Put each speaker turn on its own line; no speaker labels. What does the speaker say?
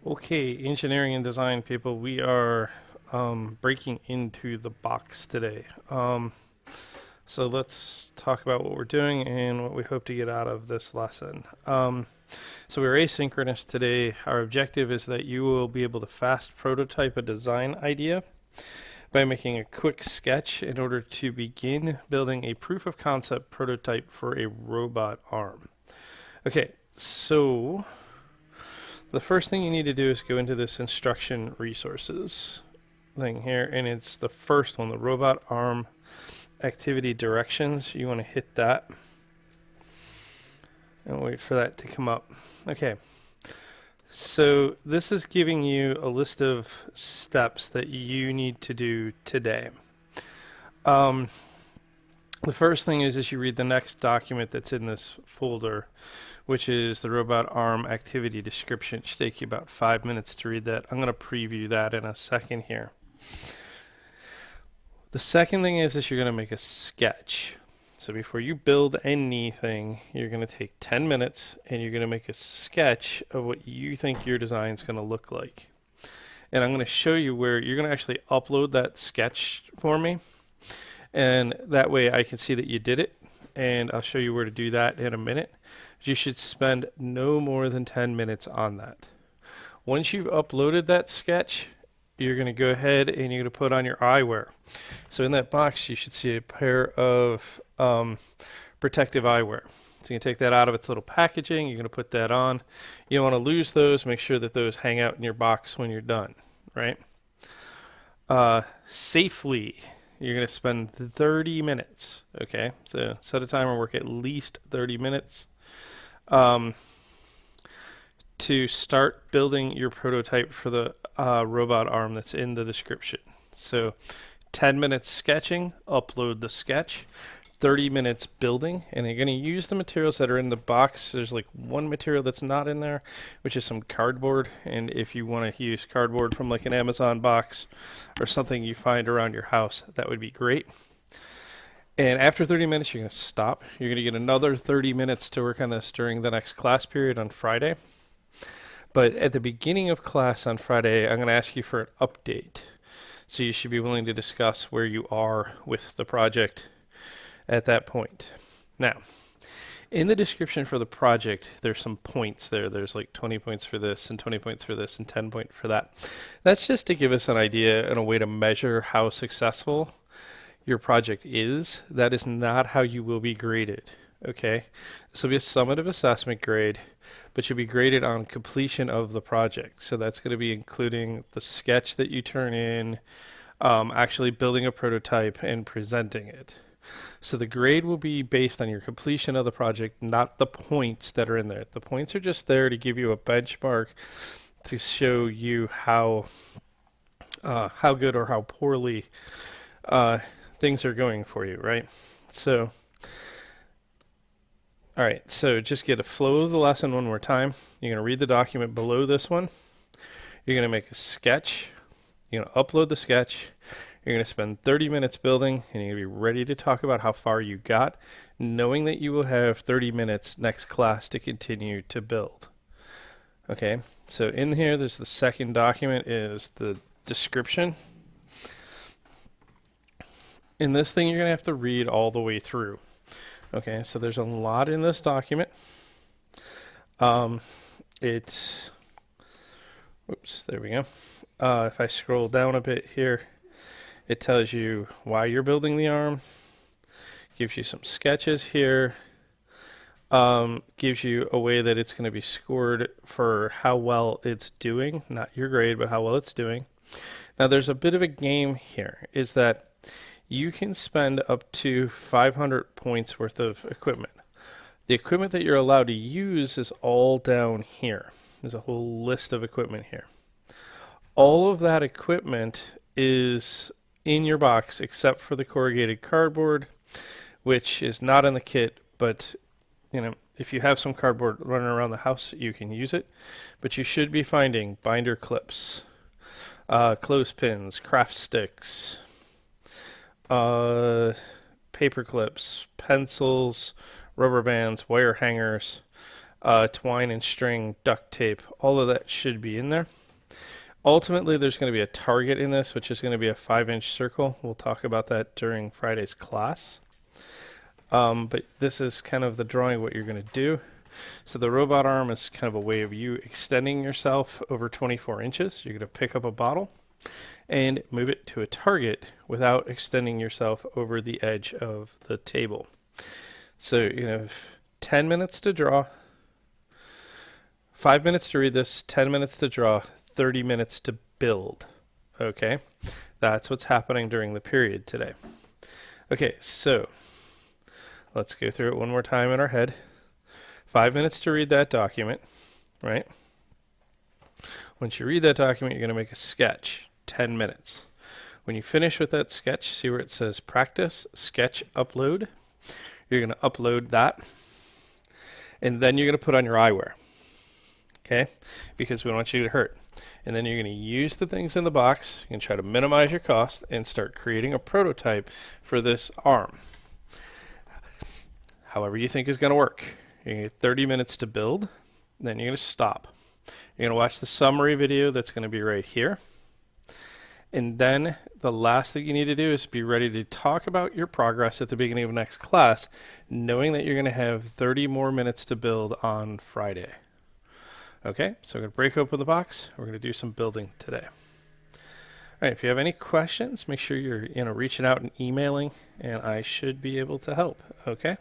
Okay, engineering and design people, we are breaking into the box today. So let's talk about what we're doing and what we hope to get out of this lesson. So we're asynchronous today. Our objective is that you will be able to fast prototype a design idea by making a quick sketch in order to begin building a proof of concept prototype for a robot arm. Okay, so the first thing you need to do is go into this instruction resources thing here, and it's the first one, the robot arm activity directions. You want to hit that and wait for that to come up. Okay, so this is giving you a list of steps that you need to do today. The first thing is you read the next document that's in this folder, which is the robot arm activity description. It should take you about 5 minutes to read that. I'm going to preview that in a second here. The second thing is you're going to make a sketch. So before you build anything, you're going to take 10 minutes and you're going to make a sketch of what you think your design is going to look like. And I'm going to show you where you're going to actually upload that sketch for me. And that way I can see that you did it. And I'll show you where to do that in a minute. You should spend no more than 10 minutes on that. Once you've uploaded that sketch, you're going to go ahead and you're going to put on your eyewear. So in that box, you should see a pair of protective eyewear. So you can take that out of its little packaging. You're going to put that on. You don't want to lose those. Make sure that those hang out in your box when you're done, right? Safely, you're going to spend 30 minutes, okay? So set a timer, work at least 30 minutes to start building your prototype for the robot arm that's in the description. So 10 minutes sketching, upload the sketch, 30 minutes building, and you're going to use the materials that are in the box. There's like one material that's not in there, which is some cardboard, and if you want to use cardboard from like an Amazon box or something you find around your house, that would be great. And after 30 minutes, you're going to stop. You're going to get another 30 minutes to work on this during the next class period on Friday. But at the beginning of class on Friday, I'm going to ask you for an update. So you should be willing to discuss where you are with the project at that point. Now, in the description for the project, there's some points there. There's like 20 points for this and 20 points for this and 10 points for that. That's just to give us an idea and a way to measure how successful your project is. That is not how you will be graded. Okay, this will be a summative assessment grade, but you'll be graded on completion of the project. So that's going to be including the sketch that you turn in, actually building a prototype and presenting it. So the grade will be based on your completion of the project, not the points that are in there. The points are just there to give you a benchmark to show you how good or how poorly things are going for you, right? So, all right, so just get a flow of the lesson one more time. You're going to read the document below this one. You're going to make a sketch. You're going to upload the sketch. You're going to spend 30 minutes building, and you're going to be ready to talk about how far you got, knowing that you will have 30 minutes next class to continue to build. Okay, so in here, there's the second document is the description. In this thing, you're going to have to read all the way through. Okay, so there's a lot in this document. Oops, there we go. If I scroll down a bit here, it tells you why you're building the arm, gives you some sketches here, gives you a way that it's going to be scored for how well it's doing, not your grade, but how well it's doing. Now there's a bit of a game here, is that you can spend up to 500 points worth of equipment. The equipment that you're allowed to use is all down here. There's a whole list of equipment here. All of that equipment is in your box except for the corrugated cardboard, which is not in the kit, but you know, if you have some cardboard running around the house, you can use it. But you should be finding binder clips, clothespins, craft sticks, paper clips, pencils, rubber bands, wire hangers, twine and string, duct tape, all of that should be in there. Ultimately, there's going to be a target in this, which is going to be a 5-inch circle. We'll talk about that during Friday's class. But this is kind of the drawing of what you're going to do. So the robot arm is kind of a way of you extending yourself over 24 inches. You're going to pick up a bottle and move it to a target without extending yourself over the edge of the table. So you have 10 minutes to draw, 5 minutes to read this, 10 minutes to draw, 30 minutes to build. Okay, that's what's happening during the period today. Okay, so let's go through it one more time in our head. 5 minutes to read that document, right? Once you read that document, you're going to make a sketch, 10 minutes. When you finish with that sketch, see where it says practice, sketch, upload. You're going to upload that, and then you're going to put on your eyewear, okay? Because we don't want you to get hurt. And then you're going to use the things in the box. You can try to minimize your cost and start creating a prototype for this arm. However you think is going to work. You're going to get 30 minutes to build. Then you're going to stop. You're going to watch the summary video that's going to be right here. And then the last thing you need to do is be ready to talk about your progress at the beginning of next class, knowing that you're going to have 30 more minutes to build on Friday. Okay, so I'm going to break open the box. We're going to do some building today. All right, if you have any questions, make sure you're reaching out and emailing, and I should be able to help. Okay.